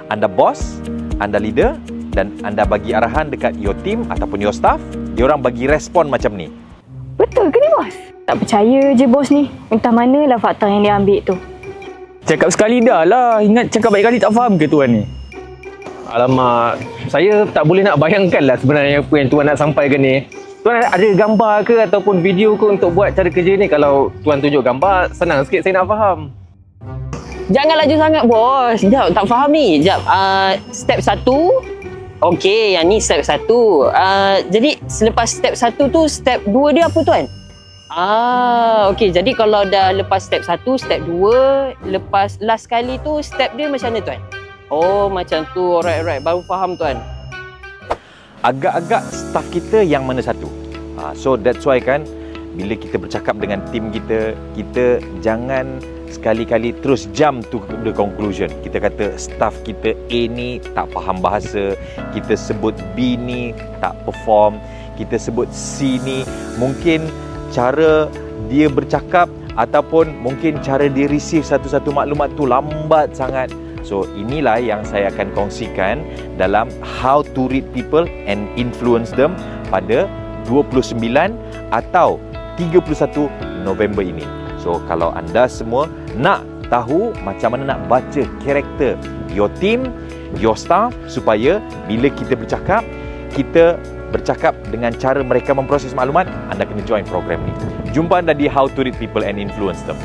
anda bos, anda leader dan anda bagi arahan dekat your team ataupun your staff, diorang bagi respon macam ni. Betul ke ni bos? Tak percaya je bos ni. Entah manalah fakta yang dia ambil tu. Cakap sekali dah lah. Ingat cakap baik kali tak faham ke tuan ni? Alamak, saya tak boleh nak bayangkan lah sebenarnya apa yang tuan nak sampaikan ni. Tuan ada gambar ke ataupun video ke untuk buat cara kerja ni? Kalau tuan tunjuk gambar, senang sikit saya nak faham. Jangan laju sangat bos. Sekejap, tak faham ni. Sekejap, step 1. Okey, yang ni step 1. Jadi selepas step 1 tu, step 2 dia apa tuan? Okey. Jadi kalau dah lepas step 1, step 2, lepas last kali tu, step dia macam mana tuan? Oh, macam tu. Alright. Baru faham tuan. Agak-agak staff kita yang mana satu. So that's why kan, bila kita bercakap dengan tim kita, kita jangan sekali-kali terus jump to the conclusion. Kita kata staff kita A ni tak faham bahasa, kita sebut B ni tak perform, kita sebut C ni mungkin cara dia bercakap ataupun mungkin cara dia receive satu-satu maklumat tu lambat sangat. So inilah yang saya akan kongsikan dalam How to Read People and Influence Them pada 29 atau 31 November ini. So kalau anda semua nak tahu macam mana nak baca karakter your team, your staff, supaya bila kita bercakap dengan cara mereka memproses maklumat, anda kena join program ni. Jumpa anda di How to Read People and Influence Them.